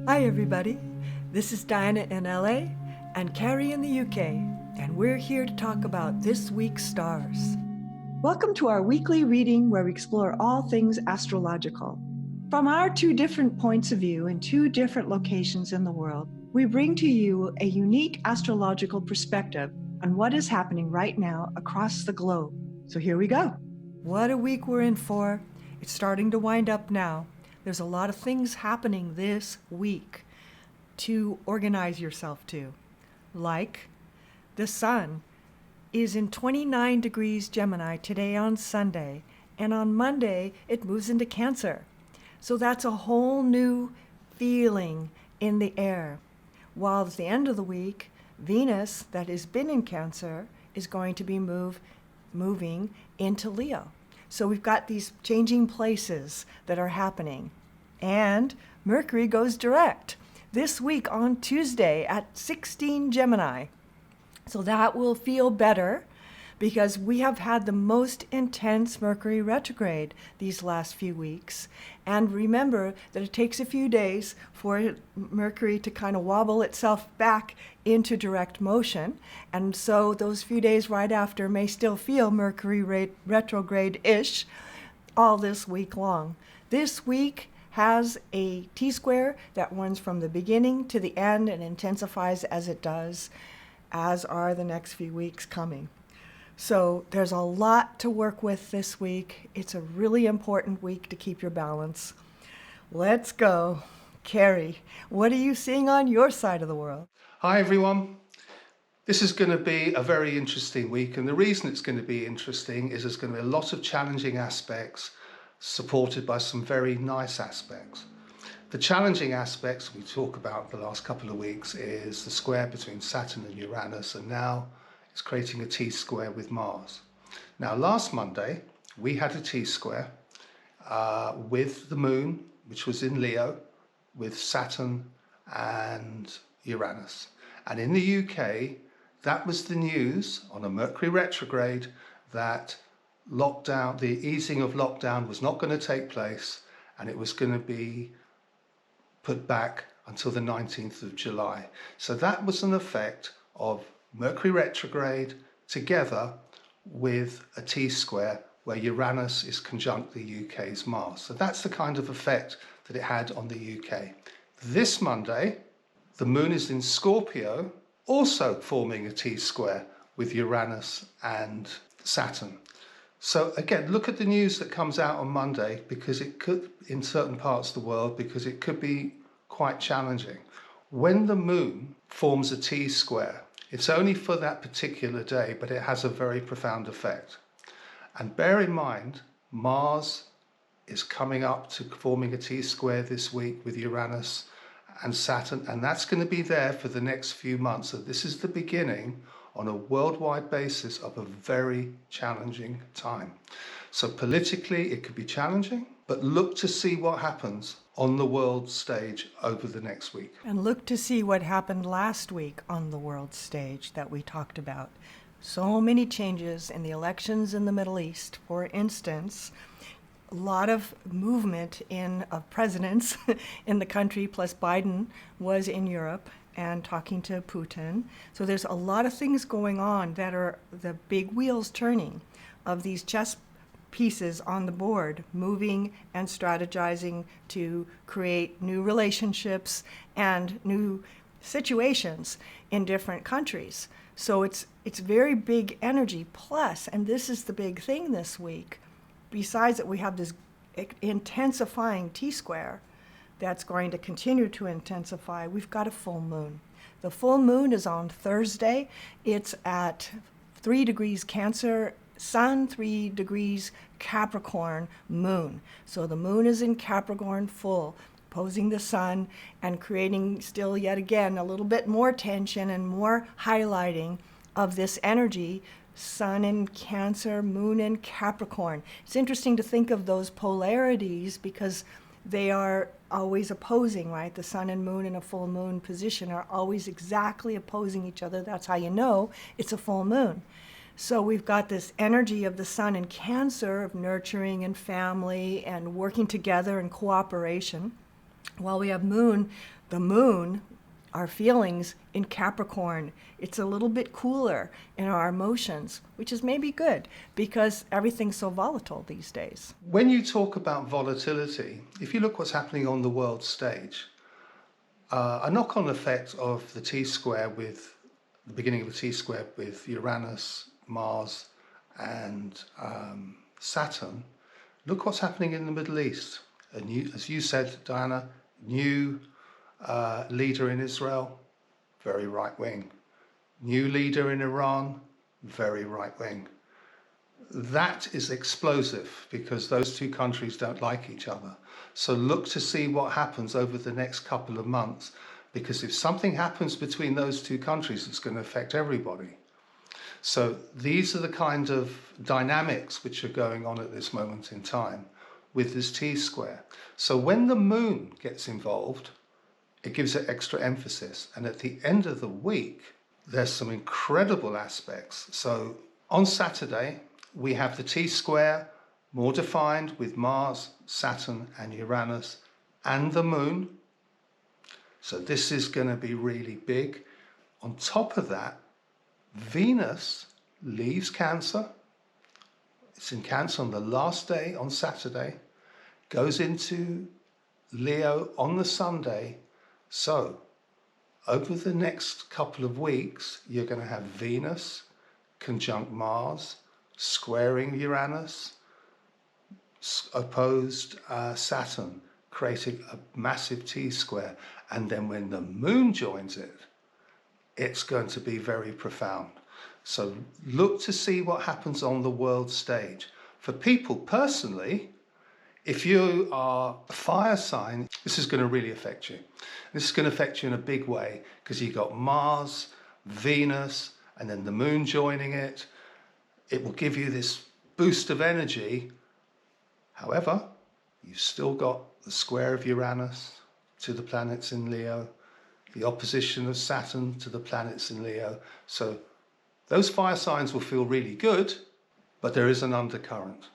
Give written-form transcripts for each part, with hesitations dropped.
Hi everybody, this is Diana in LA and Cary in the UK, and we're here to talk about this week's stars. Welcome to our weekly reading where we explore all things astrological. From our two different points of view in two different locations in the world, we bring to you a unique astrological perspective on what is happening right now across the globe. So here we go. What a week we're in for. It's starting to wind up now. There's a lot of things happening this week to organize yourself to. Like the sun is in 29 degrees Gemini today on Sunday, and on Monday it moves into Cancer. So that's a whole new feeling in the air. While at the end of the week, Venus, that has been in Cancer, is going to be moving into Leo. So we've got these changing places that are happening. And Mercury goes direct this week on Tuesday at 16 Gemini. So that will feel better because we have had the most intense Mercury retrograde these last few weeks. And remember that it takes a few days for Mercury to kind of wobble itself back into direct motion. And so those few days right after may still feel Mercury retrograde-ish all this week long. This week has a T-square that runs from the beginning to the end and intensifies as it does, as are the next few weeks coming. So there's a lot to work with this week. It's a really important week to keep your balance. Let's go. Cary, what are you seeing on your side of the world? Hi everyone. This is going to be a very interesting week, and the reason it's going to be interesting is there's going to be a lot of challenging aspects supported by some very nice aspects. The challenging aspects we talk about the last couple of weeks is the square between Saturn and Uranus, and now it's creating a T-square with Mars. Now last Monday we had a T-square with the Moon, which was in Leo, with Saturn and Uranus. And in the UK, that was the news on a Mercury retrograde that lockdown, the easing of lockdown was not going to take place, and it was going to be put back until the 19th of July. So that was an effect of Mercury retrograde together with a T-square where Uranus is conjunct the UK's Mars. So that's the kind of effect that it had on the UK. This Monday, the Moon is in Scorpio, also forming a T-square with Uranus and Saturn. So again, look at the news that comes out on Monday, because it could, in certain parts of the world, because it could be quite challenging. When the Moon forms a T-square, it's only for that particular day, but it has a very profound effect. And bear in mind, Mars is coming up to forming a T-square this week with Uranus and Saturn, and that's going to be there for the next few months. So this is the beginning on a worldwide basis of a very challenging time. So politically it could be challenging, but look to see what happens on the world stage over the next week. And look to see what happened last week on the world stage that we talked about. So many changes in the elections in the Middle East, for instance. A lot of movement of presidents in the country, plus Biden was in Europe and talking to Putin. So there's a lot of things going on that are the big wheels turning of these chess pieces on the board, moving and strategizing to create new relationships and new situations in different countries. So it's very big energy. Plus, and this is the big thing this week, besides that we have this intensifying T-square that's going to continue to intensify, we've got a full moon. The full moon is on Thursday. It's at 3 degrees Cancer, Sun, 3 degrees Capricorn, Moon. So the moon is in Capricorn full, opposing the sun and creating still yet again a little bit more tension and more highlighting of this energy. Sun in Cancer, Moon in Capricorn. It's interesting to think of those polarities because they are always opposing, right? The sun and moon in a full moon position are always exactly opposing each other. That's how you know it's a full moon. So we've got this energy of the sun in Cancer of nurturing and family and working together and cooperation. While we have moon, the moon, our feelings in Capricorn, it's a little bit cooler in our emotions, which is maybe good because everything's so volatile these days. When you talk about volatility, if you look what's happening on the world stage, a knock-on effect of the T-square with the beginning of the T-square with Uranus, Mars, and Saturn, look what's happening in the Middle East. A new, as you said, Diana, new leader in Israel, very right-wing. New leader in Iran, very right-wing. That is explosive because those two countries don't like each other. So look to see what happens over the next couple of months, because if something happens between those two countries, it's going to affect everybody. So these are the kind of dynamics which are going on at this moment in time with this T-square. So when the moon gets involved, it gives it extra emphasis. And at the end of the week, there's some incredible aspects. So on Saturday, we have the T-square more defined with Mars, Saturn and Uranus and the moon. So this is going to be really big. On top of that, Venus leaves Cancer. It's in Cancer on the last day on Saturday, goes into Leo on the Sunday. So over the next couple of weeks, you're going to have Venus conjunct Mars, squaring Uranus, opposed Saturn, creating a massive T-square. And then when the moon joins it, it's going to be very profound. So look to see what happens on the world stage. For people personally, if you are a fire sign, this is going to really affect you. This is going to affect you in a big way because you've got Mars, Venus, and then the moon joining it. It will give you this boost of energy. However, you've still got the square of Uranus to the planets in Leo, the opposition of Saturn to the planets in Leo. So those fire signs will feel really good, but there is an undercurrent.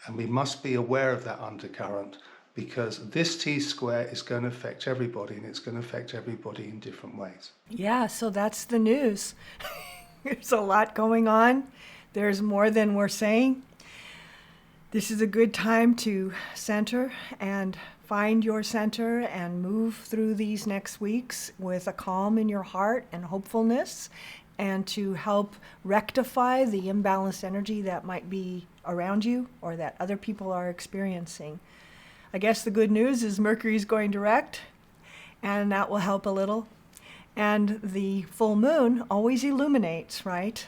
And we must be aware of that undercurrent because this T-square is going to affect everybody, and it's going to affect everybody in different ways. Yeah, so that's the news. There's a lot going on. There's more than we're saying. This is a good time to center and find your center and move through these next weeks with a calm in your heart and hopefulness, and to help rectify the imbalanced energy that might be around you or that other people are experiencing. I guess the good news is Mercury's going direct, and that will help a little. And the full moon always illuminates, right?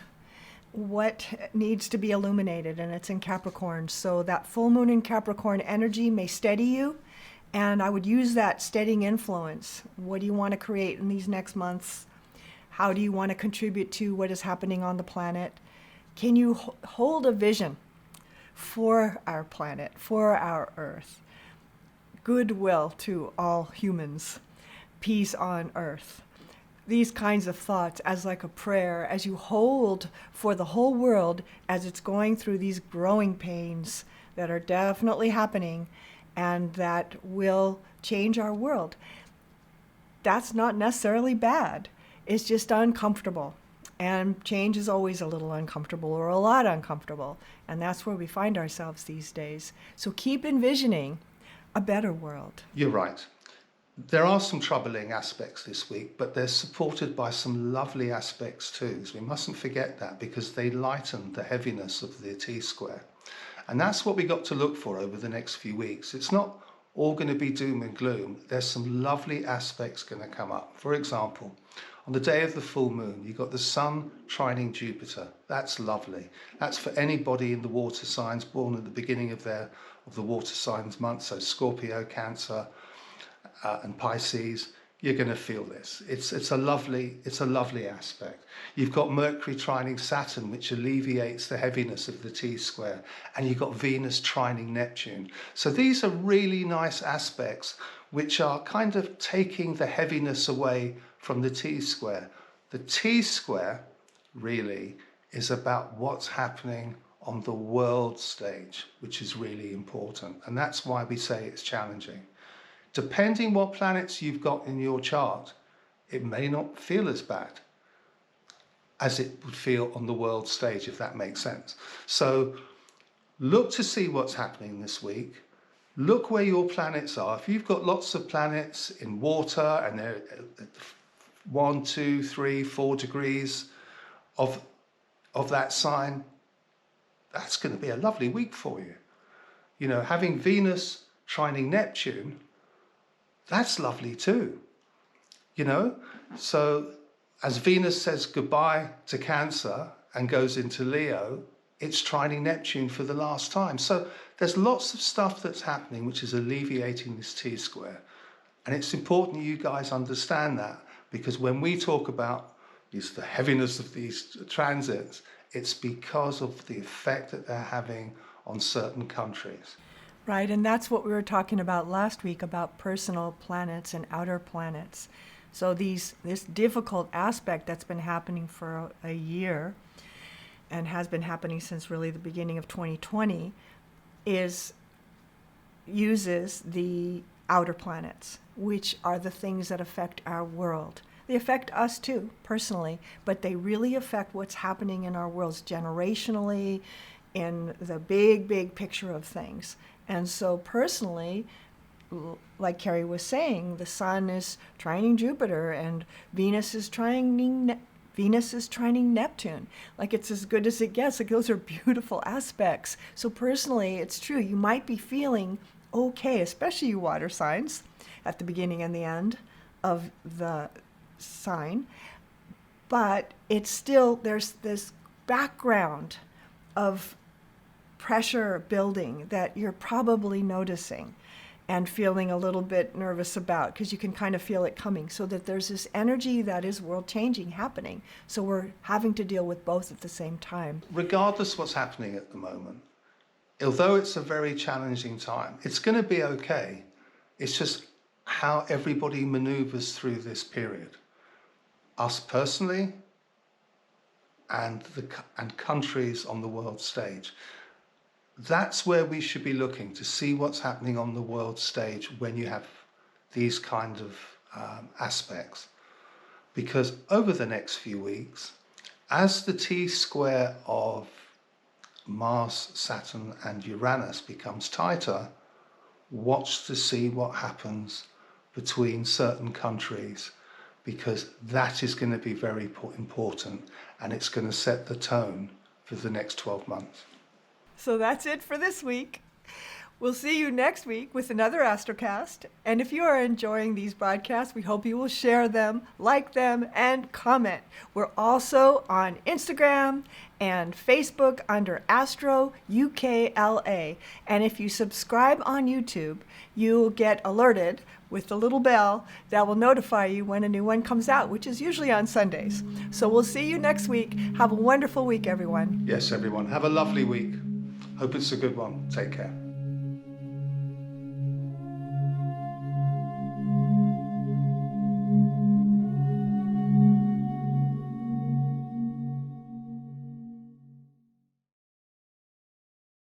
What needs to be illuminated, and it's in Capricorn. So that full moon in Capricorn energy may steady you, and I would use that steadying influence. What do you want to create in these next months? How do you want to contribute to what is happening on the planet? Can you hold a vision for our planet, for our Earth? Goodwill to all humans, peace on Earth. These kinds of thoughts as like a prayer, as you hold for the whole world as it's going through these growing pains that are definitely happening and that will change our world. That's not necessarily bad. It's just uncomfortable. And change is always a little uncomfortable or a lot uncomfortable. And that's where we find ourselves these days. So keep envisioning a better world. You're right. There are some troubling aspects this week, but they're supported by some lovely aspects too. So we mustn't forget that because they lighten the heaviness of the T-square. And that's what we got to look for over the next few weeks. It's not all going to be doom and gloom. There's some lovely aspects going to come up. For example, on the day of the full moon, you've got the sun trining Jupiter. That's lovely. That's for anybody in the water signs born at the beginning of the water signs month. So Scorpio, Cancer, and Pisces. You're going to feel this. It's a lovely aspect. You've got Mercury trining Saturn, which alleviates the heaviness of the T-square, and you've got Venus trining Neptune. So these are really nice aspects which are kind of taking the heaviness away from the T-square. The T-square really is about what's happening on the world stage, which is really important, and that's why we say it's challenging. depending what planets you've got in your chart, it may not feel as bad as it would feel on the world stage, if that makes sense. So look to see what's happening this week. Look where your planets are. If you've got lots of planets in water and they're at 1, 2, 3, 4 degrees of that sign, that's going to be a lovely week for you. You know, having Venus trining Neptune, that's lovely too. You know, so as Venus says goodbye to Cancer and goes into Leo, it's trining Neptune for the last time. So there's lots of stuff that's happening which is alleviating this T-square. And it's important you guys understand that, because when we talk about the heaviness of these transits, it's because of the effect that they're having on certain countries. Right, and that's what we were talking about last week about personal planets and outer planets. So this difficult aspect that's been happening for a year and has been happening since really the beginning of 2020 uses the outer planets, which are the things that affect our world. They affect us too, personally, but they really affect what's happening in our worlds generationally, in the big, big picture of things. And so personally, like Cary was saying, the Sun is trining Jupiter and Venus is trining Neptune. Like, it's as good as it gets. Like, those are beautiful aspects. So personally, it's true. You might be feeling okay, especially you water signs, at the beginning and the end of the sign. But it's still, there's this background of pressure building that you're probably noticing and feeling a little bit nervous about, because you can kind of feel it coming, so that there's this energy that is world changing happening. So we're having to deal with both at the same time. Regardless what's happening at the moment, although it's a very challenging time, it's going to be okay. It's just how everybody maneuvers through this period. Us personally and countries on the world stage. That's where we should be looking to see what's happening on the world stage when you have these kind of aspects. Because over the next few weeks, as the T-square of Mars, Saturn and Uranus becomes tighter, watch to see what happens between certain countries, because that is going to be very important and it's going to set the tone for the next 12 months. So that's it for this week. We'll see you next week with another Astrocast. And if you are enjoying these broadcasts, we hope you will share them, like them, and comment. We're also on Instagram and Facebook under ASTRO UKLA. And if you subscribe on YouTube, you'll get alerted with the little bell that will notify you when a new one comes out, which is usually on Sundays. So we'll see you next week. Have a wonderful week, everyone. Yes, everyone. Have a lovely week. Hope it's a good one. Take care.